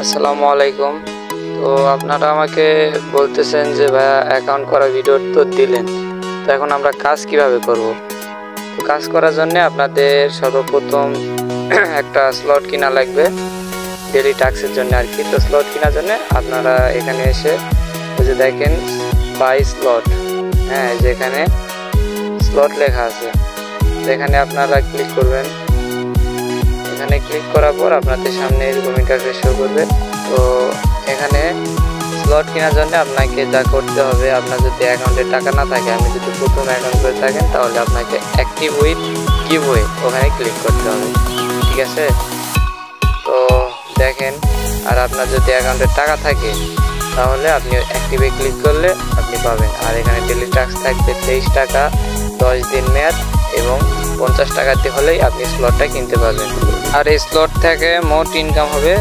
আসসালামু আলাইকুম। তো আপনারা আমাকে বলতেছেন যে ভাইয়া অ্যাকাউন্ট করা ভিডিও তো দিলেন, তো এখন আমরা কাজ কিভাবে করব। তো কাজ করার জন্য আপনাদের সর্বপ্রথম একটা স্লট কিনা লাগবে ডেলি টাস্কের জন্য আর কি। তো স্লট কেনার জন্য আপনারা এখানে এসে ওই যে দেখেন বাই স্লট, হ্যাঁ যেখানে স্লট লেখা আছে সেখানে আপনারা ক্লিক করবেন। এখানে ক্লিক করার পর আপনাদের সামনে এরকম ইন্টারফেস শো করবে। তো এখানে স্লট কেনার জন্য আপনাকে যা করতে হবে, আপনার যদি অ্যাকাউন্টে টাকা না থাকে, আপনি যদি প্রথম অ্যাকাউন্ট করে থাকেন তাহলে আপনাকে অ্যাক্টিভ উইথ গিভওয়ে ওখানে ক্লিক করতে হবে, ঠিক আছে। তো দেখেন, আর আপনার যদি অ্যাকাউন্টে টাকা থাকে তাহলে আপনি অ্যাক্টিভে ক্লিক করলে আপনি পাবেন। আর এখানে ডেলি টাস্ক থাকবে 23 টাকা 10 দিন মেয়াদ এবং 50 টাকাতে হলেই আপনি স্লটটা কিনতে পারবেন। আর এই স্লট থেকে মোট ইনকাম হবে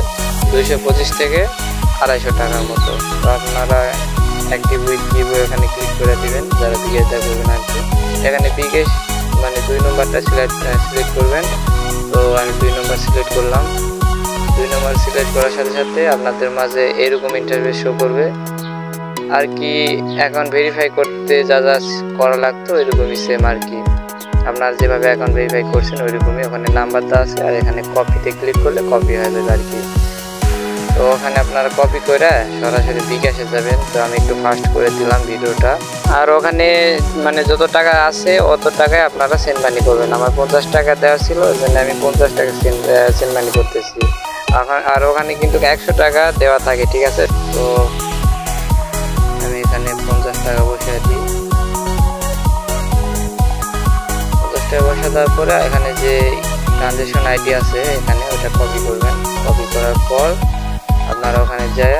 225 থেকে 250 টাকার মতো। তো আপনারা অ্যাক্টিভ উইথ গিভওয়ে এখানে ক্লিক করে দিবেন যারা বিকাশ করবেন আর কি। এখানে বিকাশ মানে 2 নম্বরটা সিলেক্ট করবেন। তো আমি 2 নম্বর সিলেক্ট করলাম। 2 নম্বর সিলেক্ট করার সাথে সাথে আপনাদের মাঝে এরকম ইন্টারফেস শো করবে আর কি। অ্যাকাউন্ট ভেরিফাই করতে যা যা করা লাগতো ওইরকমই সেম আর কি। আপনার যেভাবে অ্যাকাউন্ট ভেরিফাই করছেন ওইরকমই ওখানে নাম্বারটা আছে, আর এখানে কপিতে ক্লিক করলে কপি হয়ে যাবে আর কি। তো ওখানে আপনারা কপি করে সরাসরি বিকাশে যাবেন। তো আমি একটু ফাস্ট করে দিলাম ভিডিওটা। আর ওখানে মানে যত টাকা আছে অত টাকায় আপনারা সেন্ড মানি করবেন। আমার 50 টাকা দেওয়া ছিল, ওই জন্য আমি 50 টাকা সেন্ড মানি করতেছি। আর ওখানে কিন্তু 100 টাকা দেওয়া থাকে, ঠিক আছে। তো আমি এখানে 50 টাকা বসিয়ে দিই। 50 টাকা বসে দেওয়ার পরে এখানে যে ট্রানজ্যাকশন আইডি আছে এখানে ওটা কপি করবেন। কপি করার পর আপনারা ওখানে যায়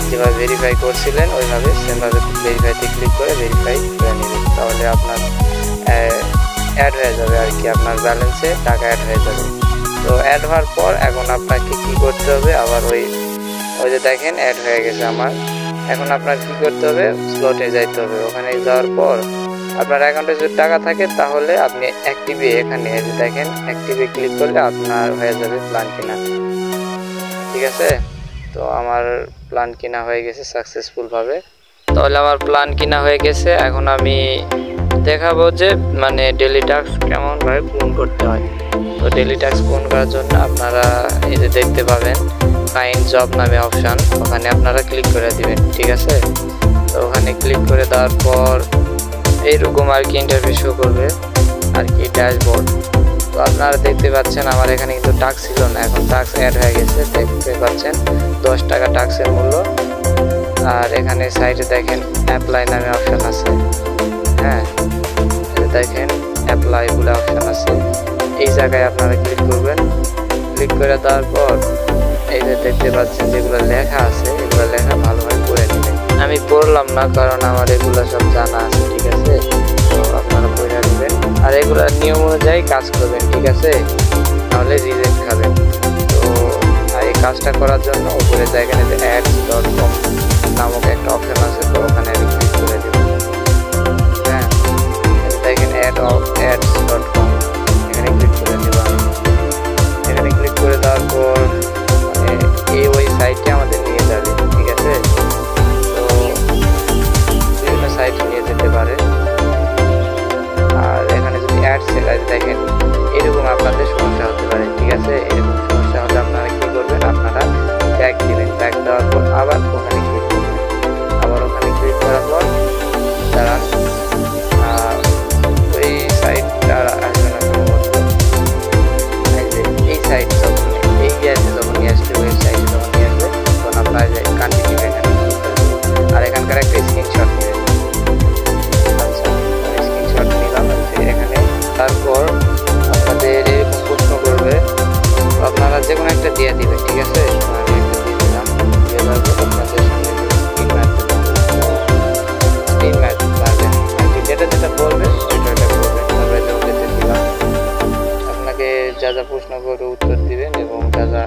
যেভাবে ভেরিফাই করছিলেন ওইভাবে সেমভাবে ভেরিফাইতে ক্লিক করে ভেরিফাই করে নেবেন। তাহলে আপনার অ্যাড হয়ে যাবে আর কি, আপনার ব্যালেন্সে টাকা অ্যাড হয়ে যাবে। তো অ্যাড হওয়ার পর এখন আপনাকে কি করতে হবে, আবার ওই যে দেখেন অ্যাড হয়ে গেছে আমার। এখন আপনার কি করতে হবে, স্লটে যাইতে হবে। ওখানে যাওয়ার পর আপনার অ্যাকাউন্টে যদি টাকা থাকে তাহলে আপনি অ্যাক্টিভে এখানে দেখেন অ্যাক্টিভে ক্লিক করলে আপনার হয়ে যাবে প্ল্যান কেনা, ঠিক আছে। তো আমার প্ল্যান কেনা হয়ে গেছে সাকসেসফুলভাবে। তাহলে আমার প্ল্যান কেনা হয়ে গেছে। এখন আমি দেখাবো যে মানে ডেলি টাস্ক কেমনভাবে পূরণ করতে হয়। তো ডেলি টাস্ক পূরণ করার জন্য আপনারা এই যে দেখতে পাবেন ফাইন্ড জব নামে অপশান, ওখানে আপনারা ক্লিক করে দিবেন, ঠিক আছে। তো ওখানে ক্লিক করে দেওয়ার পর এইরকম আর কি ইন্টারফেস শো করবে আর কি, ড্যাশবোর্ড। তো আপনারা দেখতে পাচ্ছেন আমার এখানে কিন্তু টাস্ক ছিল না, এখন টাস্ক অ্যাড হয়ে গেছে। দেখতে পাচ্ছেন 10 টাকা টাস্কের মূল্য। আর এখানে সাইডে দেখেন অ্যাপ্লাই নামে অপশান আছে, হ্যাঁ দেখেন অ্যাপ্লাই বলে অপশান আছে। এই জায়গায় আপনারা ক্লিক করবেন। ক্লিক করে দেওয়ার পর এই যে দেখতে পাচ্ছেন যেগুলো লেখা আছে এগুলো লেখা ভালোভাবে পড়ে নেবেন। আমি পড়লাম না কারণ আমার এগুলো সব জানা আছে, ঠিক আছে। তো আপনারা পড়ে নেবেন আর এগুলোর নিয়ম অনুযায়ী কাজ করবেন, ঠিক আছে, নাহলে রিজেক্ট খাবেন। তো এই কাজটা করার জন্য উপরে জায়গায় ads.com নামক একটা অপশান আছে, তো ওখানে আমি ক্লিক করে দেব। হ্যাঁ দেখেন ads.com এখানে ক্লিক করে দেব। এখানে ক্লিক করে দেওয়ার পর এই ওই সাইটে আমাদের নিয়ে যাবে, ঠিক আছে। তো বিভিন্ন সাইটে নিয়ে যেতে পারে। আর এখানে যদি অ্যাড সেলার দেখেন এরকম আপনাদের সমস্যা হতে পারে, ঠিক আছে। এরকম সমস্যা হলে আপনারা কী করবেন, আপনারা ব্যাক দিবেন। ব্যাক দেওয়ার পর আবার ওখানে ক্লিক করবেন। আবার ওখানে ক্লিক করার পর দাঁড়ান ওই সাইটটা আসবে না সম্ভবত। এই সাইট যখন এই আসবে, যখন নিয়ে আসবে ওয়েবসাইটে যখন নিয়ে আসবে তখন আপনারা কন্টিনিউ এখানে আর এখানকার একটা স্ক্রিনশট নেবেন। আচ্ছা স্ক্রিনশট নিলাম এখানে। তারপর আপনাদের এরকম প্রশ্ন করবে, আপনারা যে কোনো একটা দিয়ে দিবেন, ঠিক আছে। আমি একটা দিয়ে দিলাম, দিয়ে দেওয়ার পর আপনাদের সামনে স্ক্রিন ম্যাথ পাবেন আর কি, যেটা যেটা বলবে ওইটা করবেন। তারপরে ওকেতে দিলাম। আপনাকে যা যা প্রশ্ন করবে উত্তর দিবেন এবং যা যা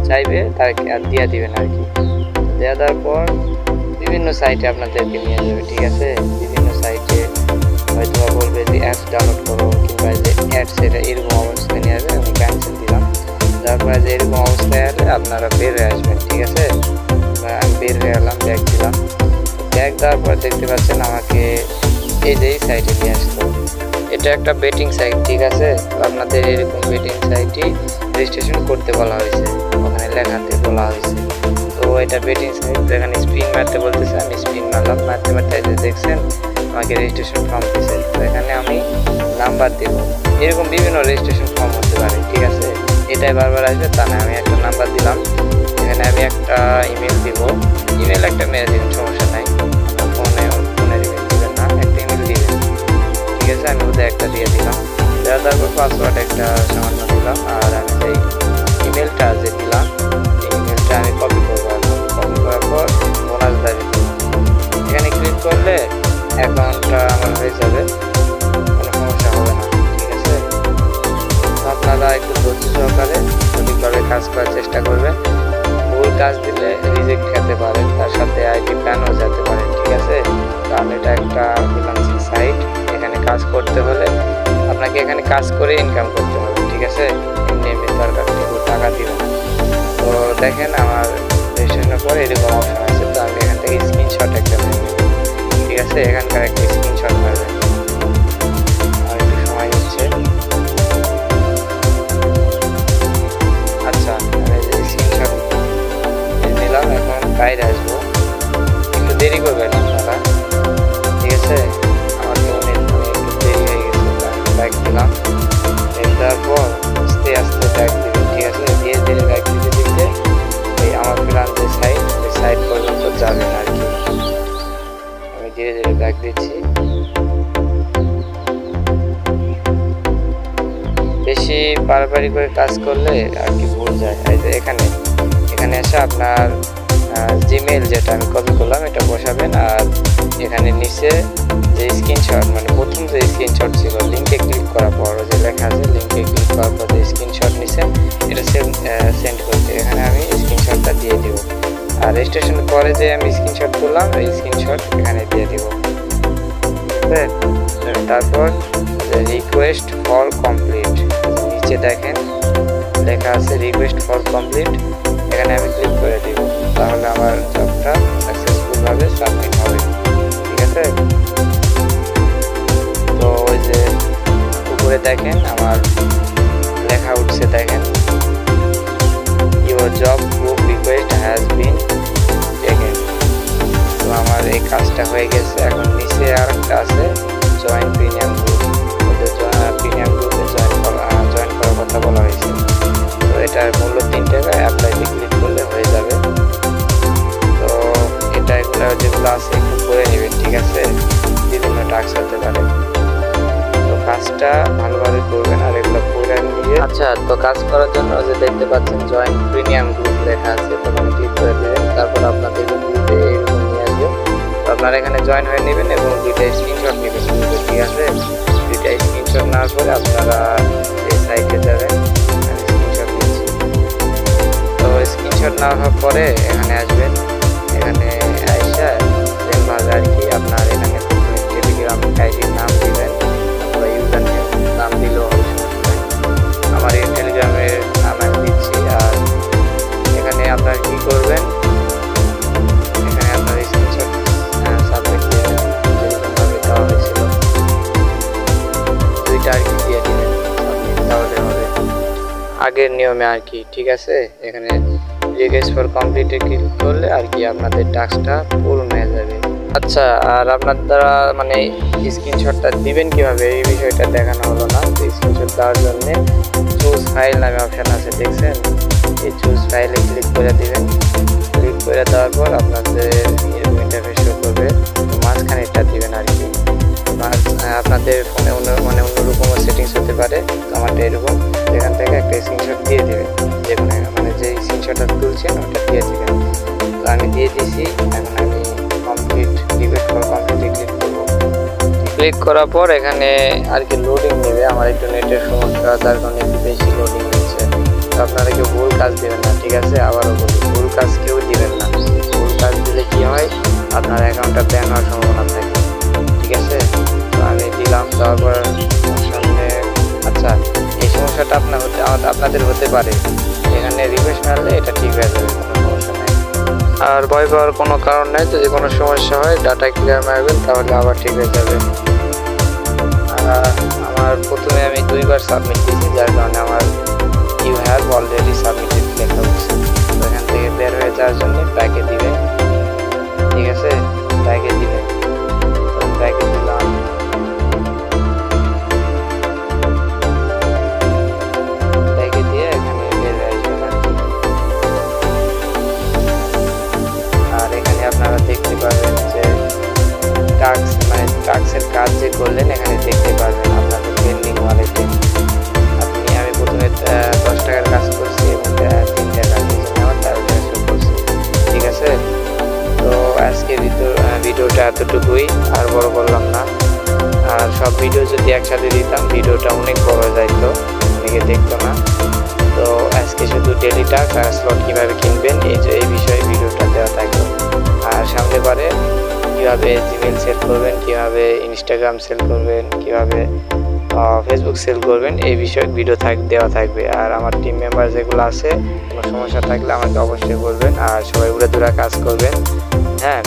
চাইবে তাকে আর দিয়ে দিবেন আর কি। দেওয়া দেওয়ার পর বিভিন্ন সাইটে আপনাদেরকে নিয়ে যাবে, ঠিক আছে। বিভিন্ন সাইটে হয়তো বলবে যে অ্যাপস ডাউনলোড করো কিংবা যে অ্যাডস এটা এরকম অবস্থায় নিয়ে যাবে। আমি ক্যান্সেল দিলাম। তারপরে যে এরকম অবস্থায় এলে আপনারা বের হয়ে আসবেন, ঠিক আছে। আমি বের হয়ে এলাম, ব্যাগ দিলাম। ব্যাগ দেওয়ার পর দেখতে পাচ্ছেন আমাকে এই যে সাইটে নিয়ে আসলো। এটা একটা বেটিং সাইট, ঠিক আছে। আপনাদের এরকম বেটিং সাইটই রেজিস্ট্রেশন করতে বলা হয়েছে, ওখানে লেখাতে বলা হয়েছে। তো এটা বেটিং সাইট, এখানে স্পিন মারতে বলতেছে, আমি স্পিন মারলাম। মারতে মারতে দেখছেন আমাকে রেজিস্ট্রেশন ফর্ম দিয়েছে। তো এখানে আমি নাম্বার দেব, এরকম বিভিন্ন রেজিস্ট্রেশন ফর্ম হতে পারে, ঠিক আছে। এটাই বারবার আসবে তা না, আমি একটা নাম্বার দিলাম। এখানে আমি একটা ইমেল দিব, ইমেল একটা মেরে দেবেন, সমস্যা নাই। ফোনের ইমেল দিবেন না, একটা ইমেল দিবেন, ঠিক আছে। আমি ওদের একটা দিয়ে দিলাম, তারপর পাসওয়ার্ড একটা সামান্য দিলাম। আর আমি সেই ইমেলটা যে দিলাম এই ইমেলটা আমি কপি করবো। কপি করার পর বোনাস দাবি করবো, এখানে ক্লিক করলে অ্যাকাউন্টটা আমার হয়ে যাবে, কোনো সমস্যা হবে না, ঠিক আছে। আপনারা একটু ধৈর্য সহকারে সঠিকভাবে কাজ করার চেষ্টা করবেন। ভুল কাজ দিলে রিজেক্ট খেতে পারেন, তার সাথে আইডি ব্যানও যেতে পারেন, ঠিক আছে। কারণ এটা একটা ফ্রিল্যান্সিং সাইট, এখানে কাজ করতে হলে আপনাকে এখানে কাজ করে ইনকাম করতে হবে, ঠিক আছে। এমনি এমনি দরকার থেকে টাকা দিবেন। তো দেখেন আমার রেজিস্ট্রেশনের পরে এরকম অপশন আছে। তো আমি এখান থেকে স্ক্রিনশট একটা নেব, ঠিক আছে। এখানকার একটা স্ক্রিনশট মারবেন, আর একটু সময় নিচ্ছে। আচ্ছা, আমি স্ক্রিনশট নিলাম, এখন বাইরে আসবো, একটু দেরি করবেন আপনারা, ঠিক আছে। আমার তো একটু দেরি হয়ে গেছে, ব্যাগ দিলাম। দেওয়ার পর আস্তে আস্তে ব্যাগ দিবেন, ঠিক আছে। ধীরে ধীরে ব্যাগ দিতে দিতে এই আমার ফ্রিল্যান্স যে সাইট, ওই সাইট পর্যন্ত যাবেন আর কি। আমি ধীরে ধীরে ব্যাগ দিচ্ছি। বেশি বাড়াবাড়ি করে কাজ করলে আর কি ভুল যায়। এই যে এখানে এসে আপনার জিমেল যেটা আমি কপি করলাম এটা বসাবেন। আর এখানে নিচে যে স্ক্রিনশট, মানে প্রথম যে স্ক্রিনশট ছিল লিঙ্কে ক্লিক করার পর যে লেখা আছে, লিঙ্কে ক্লিক করার পর যে স্ক্রিনশট নিচ্ছেন এটা সেন্ড করতে এখানে আমি স্ক্রিনশটটা দিয়ে দিব। আর রেজিস্ট্রেশনের পরে যে আমি স্ক্রিনশট করলাম এই স্ক্রিনশট এখানে দিয়ে দিব, ঠিক আছে। তারপর রিকোয়েস্ট ফর কমপ্লিট, নিচে দেখেন লেখা আছে রিকোয়েস্ট ফর কমপ্লিট, এখানে আমি ক্লিক করে দিব। তাহলে আমার জবটা সাকসেসফুলভাবে সাবমিট হবে, ঠিক আছে। তো ওই যে উপরে দেখেন আমার লেখা উঠছে, দেখেন your job book request has been taken. তো আমার এই কাজটা হয়ে গেছে। এখন নিচে আর একটা আছে জয়েন প্রিমিয়াম গ্রুপ, প্রিমিয়াম গ্রুপে জয়েন করার কথা বলা হয়েছে। তো এটার মূল্য 3 টাকা, অ্যাপ্লাইতে ক্লিক করলে হয়ে যাবে। তো এটা এগুলো যেগুলো আছে একটু করে নেবেন, ঠিক আছে। বিভিন্ন টাস্ক হতে পারে, তো কাজটা ভালোভাবে করবেন আর এগুলো করে নিয়ে। আচ্ছা, তো কাজ করার জন্য যে দেখতে পাচ্ছেন জয়েন প্রিমিয়াম গ্রুপ লেখা আছে, তো মানে ক্লিক করে দেবেন। তারপর আপনাদের গ্রুপে এরকম নিয়ে আসবে। তো আপনারা এখানে জয়েন হয়ে নেবেন এবং 2টা স্ক্রিনশট নেবেন, ঠিক আছে। 2টা স্ক্রিনশট নেওয়ার পরে আপনারা এই সাইটে যাবেন। আমি স্ক্রিনশট নিচ্ছি। তো স্ক্রিনশট নেওয়ার পরে এখানে আসবেন, এখানে আইসা সেমভাবে আর কি আপনার এখানে টেলিগ্রাম আইডির নাম দিবেন অথবা ইউজার নাম দিলেও হবে, আমার এই টেলিগ্রামের নাম আমি দিচ্ছি। আর এখানে আপনারা কি করবেন, এখানে আপনার স্ক্রিনশট সাবমিট দিবেন, যেরকমভাবে দেওয়া হয়েছিল 2টা আর কি দিয়ে দিবেন, সাবমিট তাহলে হবে আগের নিয়মে আর কি, ঠিক আছে। এখানে রিকোয়েস্ট ফর কমপ্লিটে ক্লিক করলে আর কি আপনাদের টাস্কটা পূরণ হয়ে যাবে। আচ্ছা, আর আপনারা মানে স্ক্রিনশটটা দিবেন কিভাবে এই বিষয়টা দেখানো হলো না। তো স্ক্রিনশট দেওয়ার জন্য চুজ ফাইল নামে অপশান আছে, দেখছেন। এই চুজ ফাইলে ক্লিক করে দিবেন। ক্লিক করে দেওয়ার পর আপনাদের এরকম ইন্টারফেস শো করবে। তো মাঝখানে এটা দিবেন আর কি। আপনাদের ফোনে অন্যরকম সেটিংস হতে পারে, আমারটা এরকম। এখান থেকে একটা স্ক্রিনশট দিয়ে দেবেন, যে কোনো মানে যে স্ক্রিনশটটা তুলছেন ওটা দিয়ে দেবেন। তো আমি দিয়ে দিয়েছি। এখন আমি কমপ্লিট রিকোয়েস্ট ফর কমপ্লিটে ক্লিক করবো। ক্লিক করার পর এখানে আর কি লোডিং নেবে, আমার একটু নেটের সমস্যা, তার কারণে একটু বেশি লোডিং নিচ্ছে। তো আপনারা কেউ ভুল কাজ দেবেন না, ঠিক আছে। আবারও বলি, ভুল কাজ কেউ দিবেন না। ভুল কাজ দিলে কি হয়, আপনার অ্যাকাউন্টটা ব্যান হওয়ার সম্ভাবনা থাকে, ঠিক আছে। তো আমি দিলাম, দেওয়ার পর সামনে। আচ্ছা, এই সমস্যাটা আপনাদের হতে পারে, এখানে রিকোয়েস্ট মারলে এটা ঠিক হয়ে যাবে, কোনো সমস্যা নাই। আর ভয় পাওয়ার কোনো কারণ নেই, যদি কোনো সমস্যা হয় ডাটা ক্লিয়ার মারবেন তাহলে আবার ঠিক হয়ে যাবে। আমার প্রথমে আমি 2 বার সাবমিট দিয়েছি, যার কারণে আমার ইউ হ্যাভ অলরেডি সাবমিটেড লেখা হচ্ছে। তো এখান থেকে বের হয়ে যাওয়ার জন্য ব্যাকে দিবেন, ঠিক আছে, ব্যাকে দিবেন। তো ব্যাকে দিলাম, ব্যাকে দিয়ে এখানে বের হয়ে আসবেন আর এখানে আপনারা দেখতে পাবেন যে টাস্ক, মানে টাস্কের কাজ যে করলেন এখানে দেখতে পারবেন আপনাদের পেন্ডিং ওয়ালেটে। আমি প্রথমে 10 টাকার কাজ করছি এবং 3 টাকার আমার 13 টাকা শো করছি, ঠিক আছে। তো আজকে ভিডিওটা এতটুকুই, আর বড় করলাম না। আর সব ভিডিও যদি একসাথে দিতাম ভিডিওটা অনেক বড় যাইতো, অনেকে দেখতো না। তো আজকে শুধু ডেলি টাস্ক আর স্লট কীভাবে কিনবেন এই বিষয়ে ভিডিওটা দেওয়া থাকবে। আর সামনে বারে কীভাবে জিমেল সেল করবেন, কীভাবে ইনস্টাগ্রাম সেল করবেন, কীভাবে ফেসবুক সেল করবেন এই বিষয়ে ভিডিও দেওয়া থাকবে। আর আমার টিম মেম্বার যেগুলো আছে, কোনো সমস্যা থাকলে আমাকে অবশ্যই বলবেন। আর সবাই উড়ে দূরে কাজ করবেন। হ্যাঁ,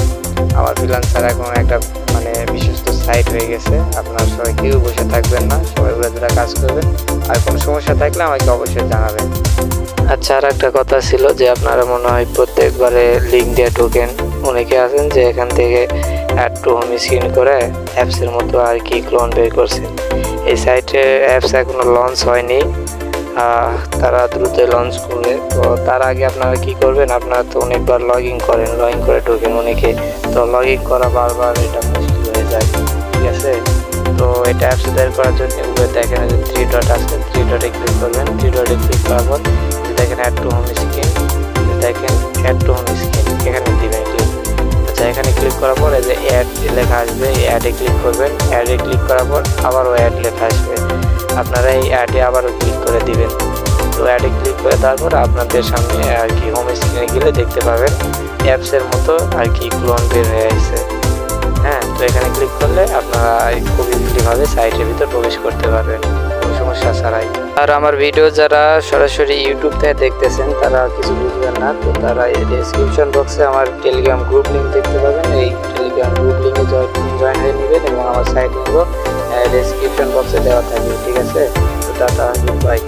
আমার ফ্রিল্যান্সার এখন একটা মানে বিশ্বস্ত সাইট হয়ে গেছে, আপনারা সবাই কেউ বসে থাকবেন না, সবাই উড়ে দূরে কাজ করবেন। আর কোনো সমস্যা থাকলে আমাকে অবশ্যই জানাবেন। আচ্ছা, আর একটা কথা ছিল যে আপনারা মনে হয় প্রত্যেকবারে লিঙ্ক দিয়ে ঢোকেন, অনেকে আছেন যে এখান থেকে অ্যাড টু হোম স্ক্রিন করে অ্যাপসের মতো আর কি ক্লোন বের করছেন। এই সাইটে অ্যাপস এখনো লঞ্চ হয়নি, তারা দ্রুত লঞ্চ করবে। তো তার আগে আপনারা কি করবেন, আপনারা তো অনেকবার লগ ইন করে ঢোকেন অনেকে, তো লগ ইন করা বারবার এটা মুশকিল হয়ে যায়, ঠিক আছে। তো এটা অ্যাপস বের করার জন্য উপরে দেখেন যে 3 ডট আছে, 3 ডটে ক্লিক করবেন। 3 ডটে ক্লিক করার পর দেখেন অ্যাড টু হোম স্ক্রিন, দেখেন অ্যাড টু হোম স্ক্রিন, এখানে দিবেন ক্লিক। আচ্ছা, এখানে ক্লিক করার পর এই যে অ্যাড লেখা আসবে, এই অ্যাডে ক্লিক করবেন। অ্যাডে ক্লিক করার পর আবারও অ্যাড লেখা আসবে, আপনারা এই অ্যাডে আবারও ক্লিক করে দিবেন। তো অ্যাডে ক্লিক করে তারপর আপনাদের সামনে আর কি হোম স্ক্রিনে গেলে দেখতে পাবেন অ্যাপসের মতো আর কি ক্লোন বের হয়ে আসছে। হ্যাঁ, তো এখানে ক্লিক করলে আপনারা খুব ইজিলিভাবে সাইটের ভিতর প্রবেশ করতে পারবেন কোনো সমস্যা ছাড়াই। আর আমার ভিডিও যারা সরাসরি ইউটিউব থেকে দেখতেছেন তারা কিছু বুঝবেন না, তো তারা এই ডেসক্রিপশন বক্সে আমার টেলিগ্রাম গ্রুপ লিঙ্ক দেখতে পাবেন। এই টেলিগ্রাম গ্রুপ লিঙ্কে জয়েন হয়ে নেবেন এবং আমার সাইট লিঙ্কও ডেসক্রিপশন বক্সে দেওয়া থাকবে, ঠিক আছে। তো টাটা, বাই।